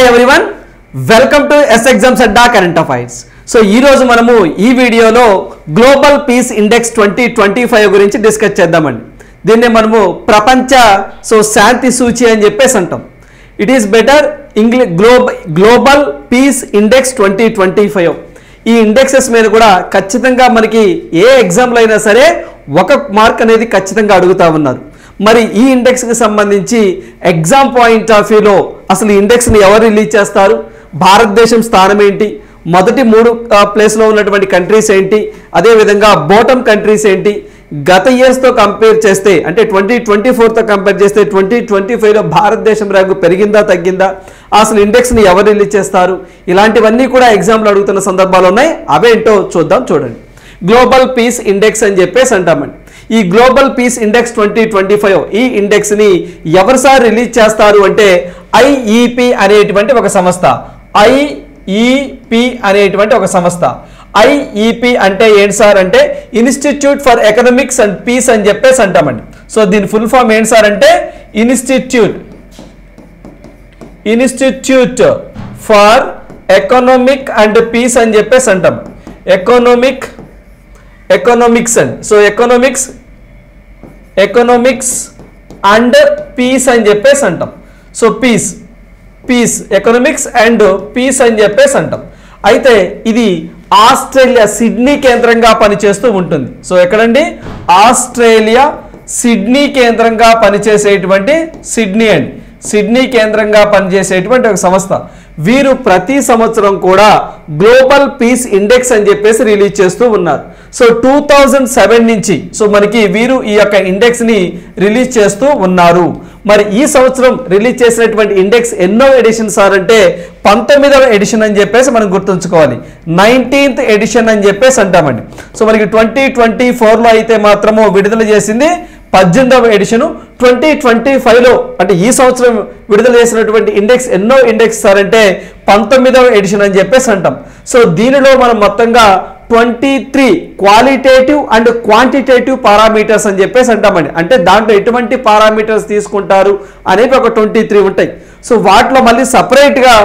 Hi everyone, welcome to S exams Adda current affairs. So ఈరోజు మనము ఈ వీడియోలో గ్లోబల్ పీస్ ఇండెక్స్ 2025 గురించి డిస్కస్ చేద్దామండి. దీన్ని మనము ప్రపంచ శాంతి సూచి అని చెప్పేసి అంటాం. It is better global peace index 2025. ఈ ఇండెక్సెస్ మీద కూడా ఖచ్చితంగా మనకి ఏ ఎగ్జామ్లో అయినా సరే ఒక మార్క్ అనేది ఖచ్చితంగా అడుగుతా ఉన్నారు. మరి ఈ ఇండెక్స్కి సంబంధించి ఎగ్జామ్ పాయింట్ ఆఫ్ వ్యూలో అసలు ఈ ఇండెక్స్ని ఎవరు రిలీజ్ చేస్తారు, భారతదేశం స్థానం ఏంటి, మొదటి 3 ప్లేస్లో ఉన్నటువంటి కంట్రీస్ ఏంటి, అదేవిధంగా బాటమ్ కంట్రీస్ ఏంటి, గత ఇయర్స్తో కంపేర్ చేస్తే అంటే 2024తో కంపేర్ చేస్తే 2025లో భారతదేశం ర్యాంకు పెరిగిందా తగ్గిందా, అసలు ఇండెక్స్ని ఎవరు రిలీజ్ చేస్తారు, ఇలాంటివన్నీ కూడా ఎగ్జామ్లో అడుగుతున్న సందర్భాలు ఉన్నాయి. అవేంటో చూద్దాం. చూడండి, గ్లోబల్ పీస్ ఇండెక్స్ అని చెప్పేసి అంటామండి. ఈ గ్లోబల్ పీస్ ఇండెక్స్ 2025 ఈ ఇండెక్స్ని ఎవరు సార్ రిలీజ్ చేస్తారు అంటే ఐఈపి అనేటువంటి ఒక సంస్థ. ఐఈపి అనేటువంటి ఒక సంస్థ. ఐఈపి అంటే ఏంటి సార్ అంటే institute for economics and peace అని చెప్పేసి అంటామండి. సో దీని ఫుల్ ఫామ్ ఏంటి సార్ అంటే institute for economic and peace అని చెప్పేసి అంటాం. Economics and so economics and peace అని చెప్పేసి అంటాం. So peace economics and peace అని చెప్పేసి అంటాం. అయితే ఇది ఆస్ట్రేలియా సిడ్నీ కేంద్రంగా పనిచేస్తూ ఉంటుంది. సో ఎక్కడండి? ఆస్ట్రేలియా సిడ్నీ కేంద్రంగా పనిచేసేటువంటి సిడ్నీ కేంద్రంగా పనిచేసేటువంటి ఒక సంస్థ. వీరు ప్రతి సంవత్సరం కూడా గ్లోబల్ పీస్ ఇండెక్స్ అని చెప్పేసి రిలీజ్ చేస్తూ ఉన్నారు. సో 2007 నుంచి సో మనకి వీరు ఈ యొక్క ఇండెక్స్ని రిలీజ్ చేస్తూ ఉన్నారు. మరి ఈ సంవత్సరం రిలీజ్ చేసినటువంటి ఇండెక్స్ ఎన్నో ఎడిషన్ సార్ అంటే 19వ ఎడిషన్ అని చెప్పేసి మనం గుర్తుంచుకోవాలి. 19th ఎడిషన్ అని చెప్పేసి అంటామండి. సో మనకి 2024లో అయితే మాత్రము విడుదల చేసింది 18వ ఎడిషను. 2025లో అంటే ఈ సంవత్సరం విడుదల చేసినటువంటి ఇండెక్స్ ఎన్నో ఇండెక్స్ సార్ అంటే 19వ ఎడిషన్ అని చెప్పేసి అంటాం. సో దీనిలో మనం మొత్తంగా 23 క్వాలిటేటివ్ అండ్ క్వాంటిటేటివ్ పారామీటర్స్ అని చెప్పేసి అంటామండి. అంటే దాంట్లో ఎటువంటి పారామీటర్స్ తీసుకుంటారు అనేవి ఒక 23 ఉంటాయి. సో వాటిలో మళ్ళీ సపరేట్గా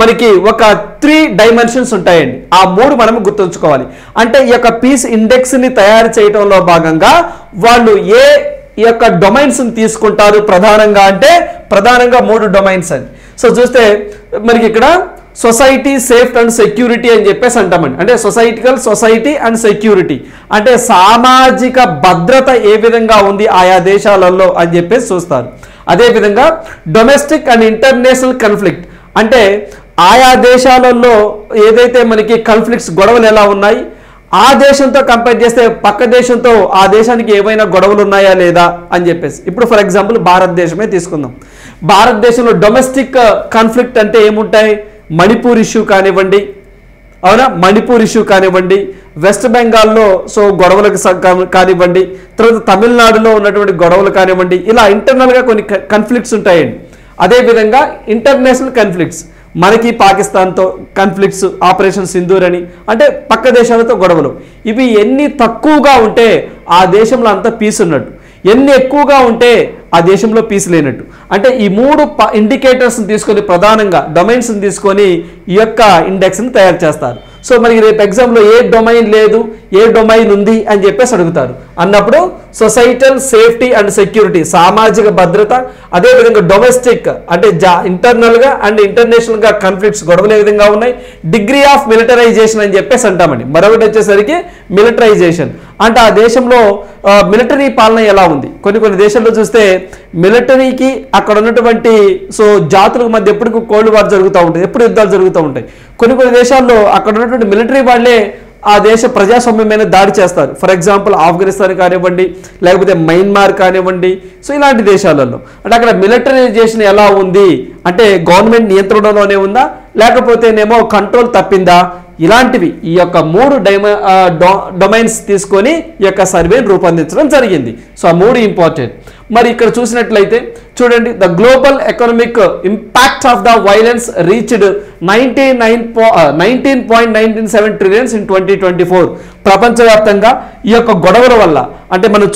మనకి ఒక 3 డైమెన్షన్స్ ఉంటాయండి. ఆ 3 మనం గుర్తుంచుకోవాలి. అంటే ఈ యొక్క పీస్ ఇండెక్స్ని తయారు చేయడంలో భాగంగా వాళ్ళు ఈ యొక్క డొమైన్స్ని తీసుకుంటారు ప్రధానంగా అంటే ప్రధానంగా 3 డొమైన్స్ అని. సో చూస్తే మనకి ఇక్కడ సొసైటీ, సేఫ్టీ అండ్ సెక్యూరిటీ అని చెప్పేసి అంటామండి. అంటే సొసైటీ అండ్ సెక్యూరిటీ అంటే సామాజిక భద్రత ఏ విధంగా ఉంది ఆయా దేశాలలో అని చెప్పేసి చూస్తారు. అదేవిధంగా డొమెస్టిక్ అండ్ ఇంటర్నేషనల్ కాన్ఫ్లిక్ట్ అంటే ఆయా దేశాలలో ఏదైతే మనకి కాన్ఫ్లిక్ట్స్ గొడవలు ఎలా ఉన్నాయి, ఆ దేశంతో కంపేర్ చేస్తే పక్క దేశంతో ఆ దేశానికి ఏమైనా గొడవలు ఉన్నాయా లేదా అని చెప్పేసి. ఇప్పుడు ఫర్ ఎగ్జాంపుల్ భారతదేశమే తీసుకుందాం. భారతదేశంలో డొమెస్టిక్ కాన్ఫ్లిక్ట్ అంటే ఏముంటాయి? మణిపూర్ ఇష్యూ కానివ్వండి, వెస్ట్ బెంగాల్లో సో గొడవలకు కానివ్వండి, తర్వాత తమిళనాడులో ఉన్నటువంటి గొడవలు కానివ్వండి, ఇలా ఇంటర్నల్గా కొన్ని కాన్ఫ్లిక్ట్స్ ఉంటాయండి. అదేవిధంగా ఇంటర్నేషనల్ కాన్ఫ్లిక్ట్స్ మనకి పాకిస్తాన్తో కాన్ఫ్లిక్ట్స్, ఆపరేషన్ సింధూర్ అని అంటే పక్క దేశాలతో గొడవలు. ఇవి ఎన్ని తక్కువగా ఉంటే ఆ దేశంలో అంతా పీస్ ఉన్నట్టు, ఎన్ని ఎక్కువగా ఉంటే ఆ దేశంలో పీస్ లేనట్టు. అంటే ఈ 3 ఇండికేటర్స్ని తీసుకొని ప్రధానంగా డొమైన్స్ని తీసుకొని ఈ యొక్క ఇండెక్స్ని తయారు చేస్తారు. సో మనకి రేపు ఎగ్జామ్లో ఏ డొమైన్ లేదు, ఏ డొమైన్ ఉంది అని చెప్పేసి అడుగుతారు. అన్నప్పుడు సొసైటల్ సేఫ్టీ అండ్ సెక్యూరిటీ సామాజిక భద్రత, అదేవిధంగా డొమెస్టిక్ అంటే ఇంటర్నల్గా అండ్ ఇంటర్నేషనల్గా కాన్ఫ్లిక్ట్స్ గొడవలు ఏ విధంగా ఉన్నాయి, డిగ్రీ ఆఫ్ మిలిటరైజేషన్ అని చెప్పేసి అంటామండి. మరొకటి వచ్చేసరికి మిలిటరైజేషన్ అంటే ఆ దేశంలో మిలిటరీ పాలన ఎలా ఉంది. కొన్ని దేశాల్లో చూస్తే మిలిటరీకి అక్కడ ఉన్నటువంటి సో జాతుల మధ్య ఎప్పటికీ కోల్డ్ వార్ జరుగుతూ ఉంటుంది, ఎప్పుడు యుద్ధాలు జరుగుతూ ఉంటాయి. కొన్ని దేశాల్లో అక్కడ ఉన్నటువంటి మిలిటరీ వాళ్ళే ఆ దేశ ప్రజాస్వామ్యం మీద దాడి చేస్తారు. ఫర్ ఎగ్జాంపుల్ ఆఫ్ఘనిస్తాన్ కానివ్వండి, లేకపోతే మయన్మార్ కానివ్వండి. సో ఇలాంటి దేశాలలో అంటే అక్కడ మిలిటరైజేషన్ ఎలా ఉంది అంటే గవర్నమెంట్ నియంత్రణలోనే ఉందా, లేకపోతేనేమో కంట్రోల్ తప్పిందా, ఇలాంటివి ఈ యొక్క 3 డొమైన్స్ తీసుకొని ఈ యొక్క సర్వేని రూపొందించడం జరిగింది. సో ఆ 3 ఇంపార్టెంట్. మరి ఇక్కడ చూసినట్లయితే చూడండి, the global economic impact of the violence reached 19.197 trillions in 2024. ప్రపంచవ్యాప్తంగా ఈ యొక్క గొడవల వల్ల అంటే మనం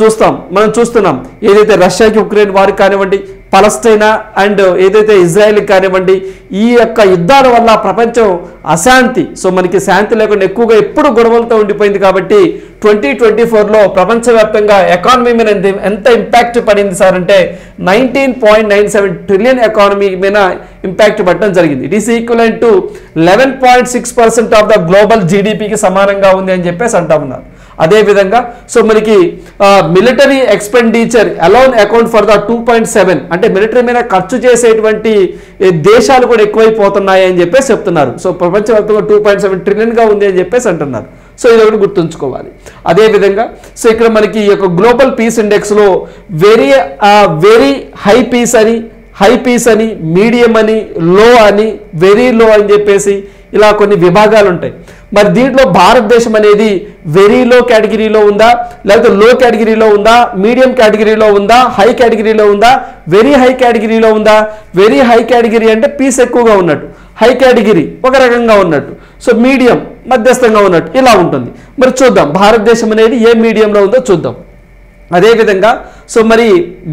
చూస్తున్నాం ఏదైతే రష్యాకి ఉక్రెయిన్ వార్ కానివ్వండి, పలస్తీనా అండ్ ఏదైతే ఇజ్రాయెల్ కానివ్వండి, ఈ యొక్క యుద్ధాల వల్ల ప్రపంచం అశాంతి, సో మనకి శాంతి లేకుండా ఎక్కువగా ఎప్పుడు గొడవలతో ఉండిపోయింది. కాబట్టి 2024లో ప్రపంచవ్యాప్తంగా ఎకానమీ మీద ఎంత ఇంపాక్ట్ పడింది సార్ అంటే 19.97 ట్రిలియన్ ఎకానమీ మీద ఇంపాక్ట్ పడడం జరిగింది. It is equivalent to 11.6% of the global జీడిపికి సమానంగా ఉంది అని చెప్పేసి అంటా ఉన్నారు. అదేవిధంగా సో మనకి military expenditure alone account for the 2.7 అంటే మిలిటరీ మీద ఖర్చు చేసేటువంటి దేశాలు కూడా ఎక్కువైపోతున్నాయి అని చెప్పేసి చెప్తున్నారు. సో ప్రపంచవ్యాప్తంగా 2.7 ట్రిలియన్గా ఉంది అని చెప్పేసి అంటున్నారు. సో ఇది ఒకటి గుర్తుంచుకోవాలి. అదేవిధంగా సో ఇక్కడ మనకి ఈ యొక్క గ్లోబల్ పీస్ ఇండెక్స్లో వెరీ హై పీస్ అని మీడియం అని లో అని వెరీ లో అని చెప్పేసి ఇలా కొన్ని విభాగాలు ఉంటాయి. మరి దీంట్లో భారతదేశం అనేది వెరీ లో కేటగిరీలో ఉందా, లేకపోతే లో కేటగిరీలో ఉందా, మీడియం కేటగిరీలో ఉందా, హై కేటగిరీలో ఉందా, వెరీ హై కేటగిరీలో ఉందా? వెరీ హై కేటగిరీ అంటే పీస్ ఎక్కువగా ఉన్నట్టు, హై కేటగిరీ ఒక రకంగా ఉన్నట్టు, సో మీడియం మధ్యస్థంగా ఉన్నట్టు ఇలా ఉంటుంది. మరి చూద్దాం భారతదేశం అనేది ఏ మీడియంలో ఉందో చూద్దాం. అదేవిధంగా సో మరి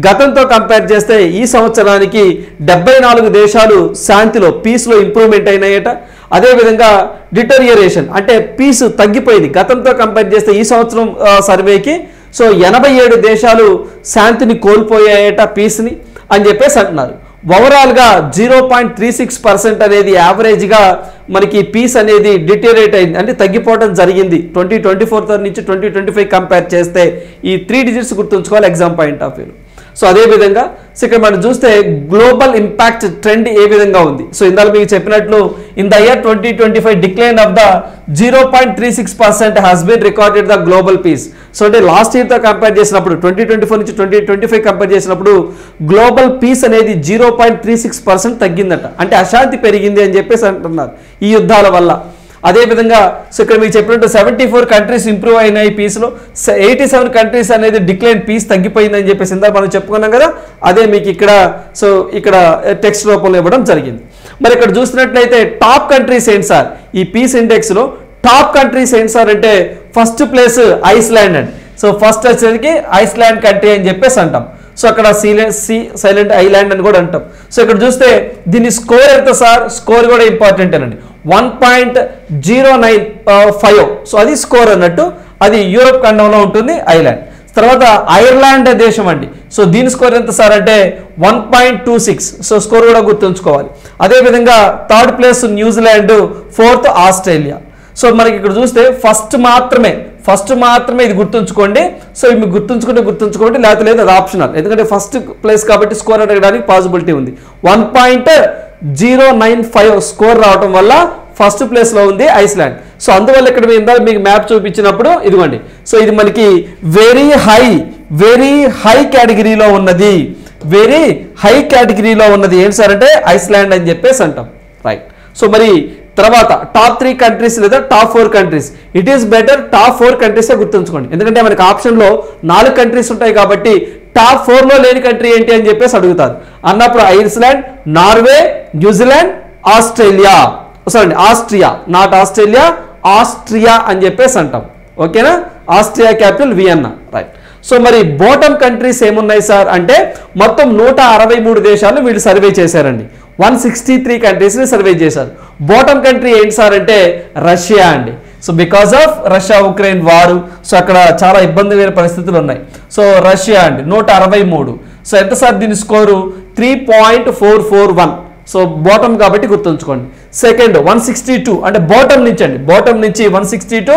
గతంతో కంపేర్ చేస్తే ఈ సంవత్సరానికి 74 దేశాలు శాంతిలో పీస్లో ఇంప్రూవ్మెంట్ అయినాయట. అదేవిధంగా డిటోరియేషన్ అంటే పీస్ తగ్గిపోయింది గతంతో కంపేర్ చేస్తే ఈ సంవత్సరం సర్వేకి. సో 87 దేశాలు శాంతిని కోల్పోయాయట పీస్ని అని చెప్పేసి అంటున్నారు. ఓవరాల్గా 0.36% అనేది యావరేజ్గా మనకి పీస్ అనేది డిటోరియేట్ అయింది, అంటే తగ్గిపోవడం జరిగింది 2024 నుంచి 2025 కంపేర్ చేస్తే. ఈ 3 డిజిట్స్ గుర్తుంచుకోవాలి ఎగ్జామ్ పాయింట్ ఆఫ్ వ్యూలో. సో అదేవిధంగా సో ఇక్కడ మనం చూస్తే గ్లోబల్ ఇంపాక్ట్ ట్రెండ్ ఏ విధంగా ఉంది. సో ఇందాక మీకు చెప్పినట్లు in the year 2025 decline of the 0.36% has been recorded the global peace. So అంటే లాస్ట్ ఇయర్తో కంపేర్ చేసినప్పుడు 2024 నుంచి 2025 కంపేర్ చేసినప్పుడు గ్లోబల్ పీస్ అనేది 0.36% తగ్గిందట, అంటే అశాంతి పెరిగింది అని చెప్పేసి అంటున్నారు ఈ యుద్ధాల వల్ల. అదేవిధంగా సో ఇక్కడ మీకు చెప్పినట్టు 74 కంట్రీస్ ఇంప్రూవ్ అయినాయి పీస్లో, 87 కంట్రీస్ అనేది డిక్లైన్ పీస్ తగ్గిపోయిందని చెప్పేసి ఇందాక మనం చెప్పుకున్నాం కదా, అదే మీకు ఇక్కడ సో ఇక్కడ టెక్స్ట్ రూపంలో ఇవ్వడం జరిగింది. మరి ఇక్కడ చూసినట్లయితే టాప్ కంట్రీస్ ఏంటి సార్ ఈ పీస్ ఇండెక్స్లో? టాప్ కంట్రీస్ ఏంటి సార్ అంటే ఫస్ట్ ప్లేస్ ఐస్లాండ్ అండి. సో ఫస్ట్ వచ్చేసరికి ఐస్లాండ్ కంట్రీ అని చెప్పేసి అంటాం. సో అక్కడ సైలెంట్ ఐలాండ్ అని కూడా అంటాం. సో ఇక్కడ చూస్తే దీని స్కోర్ ఎంత సార్? స్కోర్ కూడా ఇంపార్టెంట్ అండి, 1.095. సో అది స్కోర్ అన్నట్టు, అది యూరోప్ ఖండంలో ఉంటుంది ఐలాండ్. తర్వాత ఐర్లాండ్ దేశం అండి. సో దీని స్కోర్ ఎంత సార్ అంటే 1.26. సో స్కోర్ కూడా గుర్తుంచుకోవాలి. అదేవిధంగా third place New Zealand, fourth Australia. So మనకి ఇక్కడ చూస్తే ఫస్ట్ మాత్రమే ఇది గుర్తుంచుకోండి. సో ఇవి గుర్తుంచుకోండి లేకపోతే లేదు, అది ఆప్షనల్, ఎందుకంటే ఫస్ట్ ప్లేస్ కాబట్టి స్కోర్ అడగడానికి పాసిబిలిటీ ఉంది. 1.095 స్కోర్ రావడం వల్ల ఫస్ట్ ప్లేస్లో ఉంది ఐస్లాండ్. సో అందువల్ల ఇక్కడ ఇందాక మీకు మ్యాప్ చూపించినప్పుడు ఇదిగోండి, సో ఇది మనకి వెరీ హై కేటగిరీలో ఉన్నది, ఏంటి సార్ అంటే ఐస్లాండ్ అని చెప్పేసి అంటాం, రైట్. సో మరి తర్వాత టాప్ 3 కంట్రీస్ లేదా top 4 countries, it is better top 4 కంట్రీసే గుర్తుంచుకోండి, ఎందుకంటే మనకి ఆప్షన్లో 4 కంట్రీస్ ఉంటాయి కాబట్టి టాప్ 4లో లేని కంట్రీ ఏంటి అని చెప్పేసి అడుగుతారు. అన్నప్పుడు Iceland, Norway, New Zealand, Austria, not Australia, Austria అని చెప్పేసి అంటాం. ఓకేనా? Austria capital Vienna, right. So మరి బాటమ్ కంట్రీస్ ఏమున్నాయి సార్ అంటే మొత్తం 163 దేశాలను వీళ్ళు సర్వే చేశారండి. 163 కంట్రీస్ని సర్వే చేశారు. బాటమ్ కంట్రీ ఏంటి సార్ అంటే రష్యా అండి. So because of Russia Ukraine వారు, సో అక్కడ చాలా ఇబ్బందికర పరిస్థితులు ఉన్నాయి. సో రష్యా అండి 163. సో ఎంత సార్ దీని స్కోరు? 3.441. సో బాటమ్ కాబట్టి గుర్తుంచుకోండి. సెకండ్ 162 అంటే బాటమ్ నుంచి 162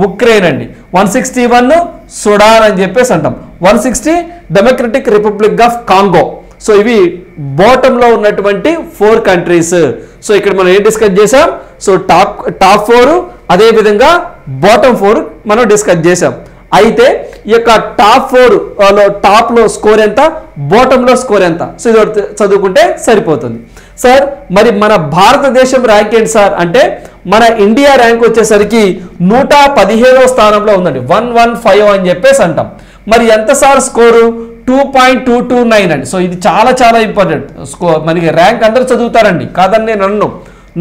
ఉక్రెయిన్ అండి. 161 సుడాన్ అని చెప్పేసి అంటాం. 160 democratic republic of Congo. So ఇవి బాటంలో ఉన్నటువంటి 4 కంట్రీస్. సో ఇక్కడ మనం ఏం డిస్కస్ చేసాం? సో టాప్ 4 అదేవిధంగా బాటమ్ 4 మనం డిస్కస్ చేసాం. అయితే ఈ యొక్క టాప్ 4లో టాప్లో స్కోర్ ఎంత, బాటంలో స్కోర్ ఎంత? సో ఇది చదువుకుంటే సరిపోతుంది. సార్ మరి మన భారతదేశం ర్యాంక్ ఏంటి సార్ అంటే మన ఇండియా ర్యాంక్ వచ్చేసరికి 115వ స్థానంలో ఉందండి. 115 అని చెప్పేసి అంటాం. మరి ఎంత సార్ స్కోరు? 2.229 అండి. సో ఇది చాలా ఇంపార్టెంట్ స్కోర్. మనకి ర్యాంక్ అందరూ చదువుతారండి, కాదని నేను అన్ను.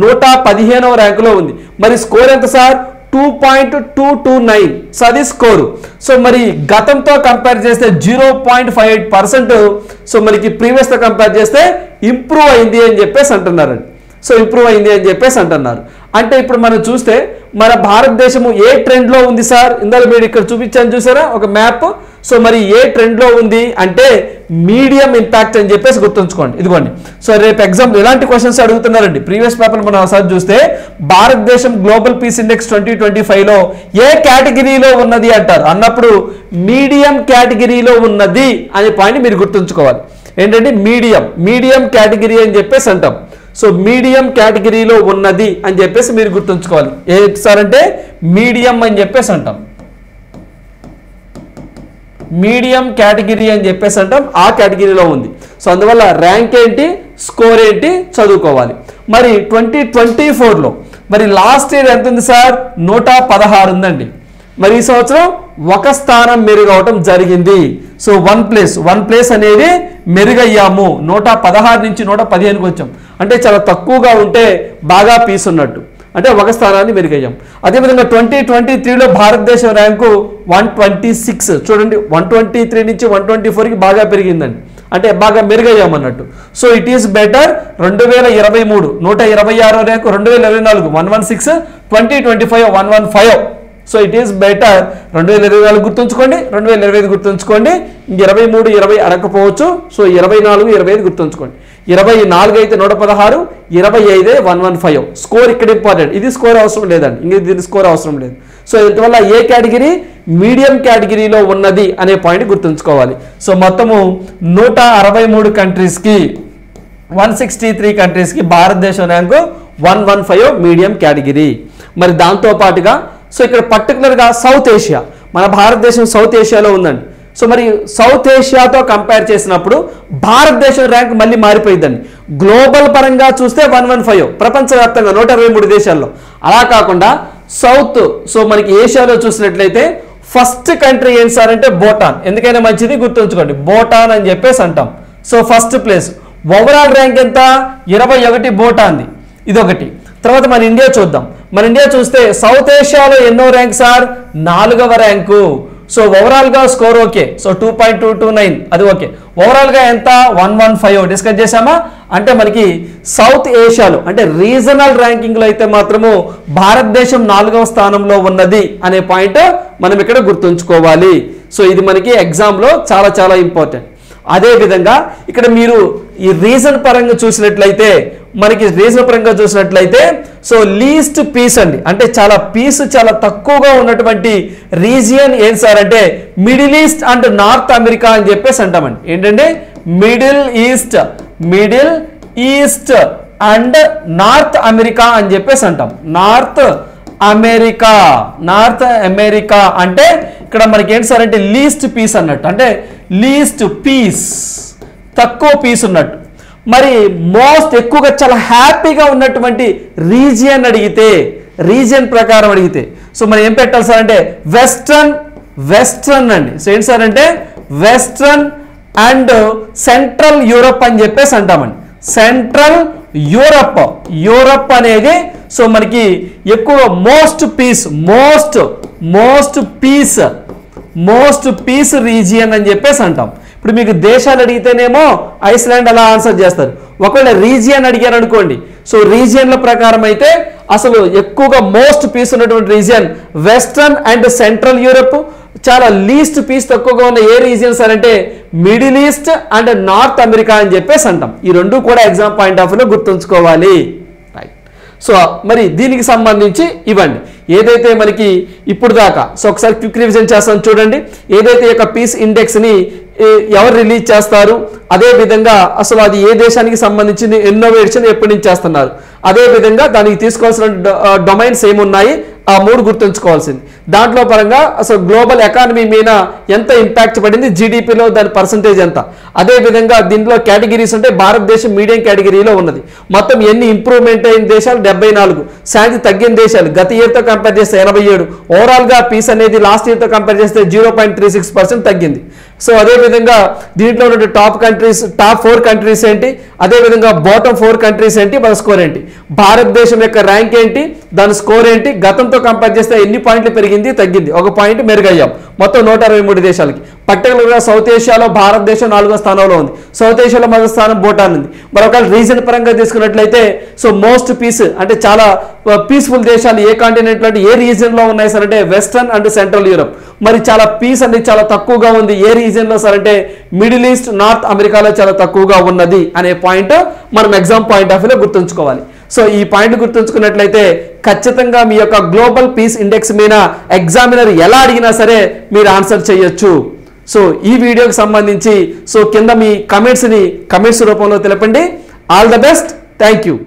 115వ ర్యాంకులో ఉంది. మరి స్కోర్ ఎంత సార్? 2.229. సో అది స్కోరు. సో మరి గతంతో కంపేర్ చేస్తే 0.58%. సో మనకి ప్రీవియస్తో కంపేర్ చేస్తే ఇంప్రూవ్ అయింది అని చెప్పేసి అంటున్నారండి. సో ఇంప్రూవ్ అయింది అని చెప్పేసి అంటున్నారు. అంటే ఇప్పుడు మనం చూస్తే మన భారతదేశము ఏ ట్రెండ్లో ఉంది సార్? ఇందాక మీరు ఇక్కడ చూపించాను చూసారా ఒక మ్యాప్. సో మరి ఏ ట్రెండ్లో ఉంది అంటే మీడియం ఇంపాక్ట్ అని చెప్పేసి గుర్తుంచుకోండి. ఇదిగోండి. సో రేపు ఎగ్జామ్ ఇలాంటి క్వశ్చన్స్ అడుగుతున్నారండి. ప్రీవియస్ పేపర్ మనం ఒకసారి చూస్తే భారతదేశం గ్లోబల్ పీస్ ఇండెక్స్ 2025లో ఏ కేటగిరీలో ఉన్నది అంటారు. అన్నప్పుడు మీడియం కేటగిరీలో ఉన్నది అనే పాయింట్ మీరు గుర్తుంచుకోవాలి. ఏంటంటే మీడియం కేటగిరీ అని చెప్పేసి అంటాం. సో మీడియం కేటగిరీలో ఉన్నది అని చెప్పేసి మీరు గుర్తుంచుకోవాలి. ఏ సార్ అంటే మీడియం అని చెప్పేసి అంటాం. మీడియం కేటగిరీ అని చెప్పేసి అంటాం. ఆ కేటగిరీలో ఉంది. సో అందువల్ల ర్యాంక్ ఏంటి, స్కోర్ ఏంటి చదువుకోవాలి. మరి 2024లో మరి లాస్ట్ ఇయర్ ఎంత ఉంది సార్? 116 ఉందండి. మరి ఈ సంవత్సరం ఒక స్థానం మెరుగవటం జరిగింది. సో వన్ ప్లేస్ అనేది మెరుగయ్యాము. 116 నుంచి 115కి వచ్చాం. అంటే చాలా తక్కువగా ఉంటే బాగా పీస్ ఉన్నట్టు, అంటే ఒక స్థానాన్ని మెరుగయ్యాం. అదేవిధంగా 2023లో భారతదేశం ర్యాంకు 126. చూడండి 123 నుంచి 124కి బాగా పెరిగిందండి, అంటే బాగా మెరుగయ్యాం అన్నట్టు. So it is better. 2023 126 rank, 2024 116, 2025 115. So it is better. 2024 గుర్తుంచుకోండి, 2025 గుర్తుంచుకోండి. 23, 20 అడగకపోవచ్చు. సో 24, 25 గుర్తుంచుకోండి. 24 అయితే 116, 25 115. స్కోర్ ఇక్కడ ఇంపార్టెంట్. ఇది స్కోర్ అవసరం లేదండి, ఇంక దీని స్కోర్ అవసరం లేదు. సో ఇందువల్ల ఏ కేటగిరీ? మీడియం కేటగిరీలో ఉన్నది అనే పాయింట్ గుర్తుంచుకోవాలి. సో మొత్తము 163 కంట్రీస్కి 163 కంట్రీస్కి భారతదేశం ర్యాంకు 115 మీడియం కేటగిరీ. మరి దాంతో పాటుగా సో ఇక్కడ పర్టికులర్గా సౌత్ ఏషియా, మన భారతదేశం సౌత్ ఏషియాలో ఉందండి. సో మరి సౌత్ ఏషియాతో కంపేర్ చేసినప్పుడు భారతదేశం ర్యాంక్ మళ్ళీ మారిపోయిందండి. గ్లోబల్ పరంగా చూస్తే 115, ప్రపంచవ్యాప్తంగా 123 దేశాల్లో. అలా కాకుండా సౌత్, సో మనకి ఏషియాలో చూసినట్లయితే ఫస్ట్ కంట్రీ ఏంటి సార్ అంటే భూటాన్. ఎందుకైనా మంచిది గుర్తుంచుకోండి, భూటాన్ అని చెప్పేసి అంటాం. So first place. Overall rank ఎంత? 21 భూటాన్ది. ఇదొకటి. తర్వాత మన ఇండియా చూద్దాం. మన ఇండియా చూస్తే సౌత్ ఏషియాలో ఎన్నో ర్యాంక్ సార్? 4వ ర్యాంకు. సో ఓవరాల్గా స్కోర్ ఓకే. సో 2.229 అది ఓకే. ఓవరాల్గా ఎంత? 115 డిస్కస్ చేసామా? అంటే మనకి సౌత్ ఏషియాలో అంటే రీజనల్ ర్యాంకింగ్లో అయితే మాత్రము భారతదేశం 4వ స్థానంలో ఉన్నది అనే పాయింట్ మనం ఇక్కడ గుర్తుంచుకోవాలి. సో ఇది మనకి ఎగ్జామ్లో చాలా చాలా ఇంపార్టెంట్. అదేవిధంగా ఇక్కడ మీరు ఈ రీజన్ పరంగా చూసినట్లయితే సో లీస్ట్ పీస్ అండి, అంటే చాలా పీస్ చాలా తక్కువగా ఉన్నటువంటి రీజియన్ ఏం సార్ అంటే middle east and north America అని చెప్పేసి అంటామండి. ఏంటంటే middle east and north America అని చెప్పేసి అంటాం. నార్త్ అమెరికా అంటే ఇక్కడ మనకి ఏంటి సార్ అంటే లీస్ట్ పీస్ అన్నట్టు, అంటే లీస్ట్ పీస్ తక్కువ పీస్ ఉన్నట్టు. మరి మోస్ట్ ఎక్కువగా చాలా హ్యాపీగా ఉన్నటువంటి రీజియన్ రీజియన్ ప్రకారం అడిగితే సో మనం ఏం పెట్టాలి సార్ అంటే వెస్ట్రన్ అండి. సో ఏంటి సార్ అంటే వెస్ట్రన్ అండ్ సెంట్రల్ యూరప్ అని చెప్పేసి అంటామండి. సెంట్రల్ యూరప్ అనేది సో మనకి ఎక్కువ మోస్ట్ పీస్ రీజియన్ అని చెప్పేసి అంటాం. ఇప్పుడు మీకు దేశాలు అడిగితేనేమో ఐస్లాండ్ అలా ఆన్సర్ చేస్తారు. ఒకవేళ రీజియన్ అడిగారు అనుకోండి, సో రీజియన్ల ప్రకారం అయితే అసలు ఎక్కువగా మోస్ట్ పీస్ ఉన్నటువంటి region western and central Europe. చాలా లీస్ట్ పీస్ తక్కువగా ఉన్న ఏ రీజియన్స్ అంటే middle east and north America అని చెప్పేసి అంటాం. ఈ రెండు కూడా ఎగ్జామ్ పాయింట్ ఆఫ్ వ్యూలో గుర్తుంచుకోవాలి. రైట్. సో మరి దీనికి సంబంధించి ఇవ్వండి ఏదైతే మనకి ఇప్పుడు దాకా. సో ఒకసారి క్విక్ రివిజన్ చేస్తాను చూడండి. ఏదైతే ఈ యొక్క పీస్ ఇండెక్స్ని ఎవరు రిలీజ్ చేస్తారు, అదేవిధంగా అసలు అది ఏ దేశానికి సంబంధించిన ఇన్నోవేషన్ ఎప్పటి నుంచి చేస్తున్నారు, అదేవిధంగా దానికి తీసుకోవాల్సిన డొమైన్స్ ఏమున్నాయి, ఆ 3 గుర్తుంచుకోవాల్సింది. దాంట్లో పరంగా అసలు గ్లోబల్ ఎకానమీ మీద ఎంత ఇంపాక్ట్ పడింది, జీడిపిలో దాని పర్సంటేజ్ ఎంత, అదేవిధంగా దీంట్లో కేటగిరీస్ ఉంటే భారతదేశం మీడియం కేటగిరీలో ఉన్నది. మొత్తం ఎన్ని ఇంప్రూవ్మెంట్ అయిన దేశాలు 74, శాంతి తగ్గిన దేశాలు గత ఇయర్తో కంపేర్ చేస్తే 87. ఓవరాల్గా పీస్ అనేది లాస్ట్ ఇయర్తో కంపేర్ చేస్తే 0.36% తగ్గింది. సో అదేవిధంగా దీంట్లో ఉన్న టాప్ 4 కంట్రీస్ ఏంటి, అదేవిధంగా బాటమ్ 4 కంట్రీస్ ఏంటి, మన స్కోర్ ఏంటి, భారతదేశం యొక్క ర్యాంక్ ఏంటి, దాని స్కోర్ ఏంటి, గతంతో కంపేర్ చేస్తే ఎన్ని పాయింట్లు పెరిగింది తగ్గింది, 1 పాయింట్ మెరుగయ్యాం మొత్తం 123 దేశాలకి. పర్టికులర్గా సౌత్ ఏషియాలో భారతదేశం 4వ స్థానంలో ఉంది, సౌత్ ఏషియాలో మొదటి స్థానం భూటాన్ ఉంది. మరొక రీజన్ పరంగా తీసుకున్నట్లయితే సో మోస్ట్ పీస్ అంటే చాలా పీస్ఫుల్ దేశాలు ఏ కాంటినెంట్లో అంటే ఏ రీజన్లో ఉన్నాయి సార్ అంటే వెస్టర్న్ అండ్ సెంట్రల్ యూరప్. మరి చాలా పీస్ అనేది చాలా తక్కువగా ఉంది ఏ రీజన్లో సార్ అంటే మిడిల్ ఈస్ట్, నార్త్ అమెరికాలో చాలా తక్కువగా ఉన్నది అనే పాయింట్ మనం ఎగ్జామ్ పాయింట్ ఆఫ్ వ్యూలో గుర్తుంచుకోవాలి. సో ఈ పాయింట్ గుర్తుంచుకున్నట్లయితే ఖచ్చితంగా మీ యొక్క గ్లోబల్ పీస్ ఇండెక్స్ మీద ఎగ్జామినర్ ఎలా అడిగినా సరే మీరు ఆన్సర్ చేయొచ్చు. సో ఈ వీడియోకి సంబంధించి సో కింద మీ కమెంట్స్ రూపంలో తెలపండి. All the best, thank you.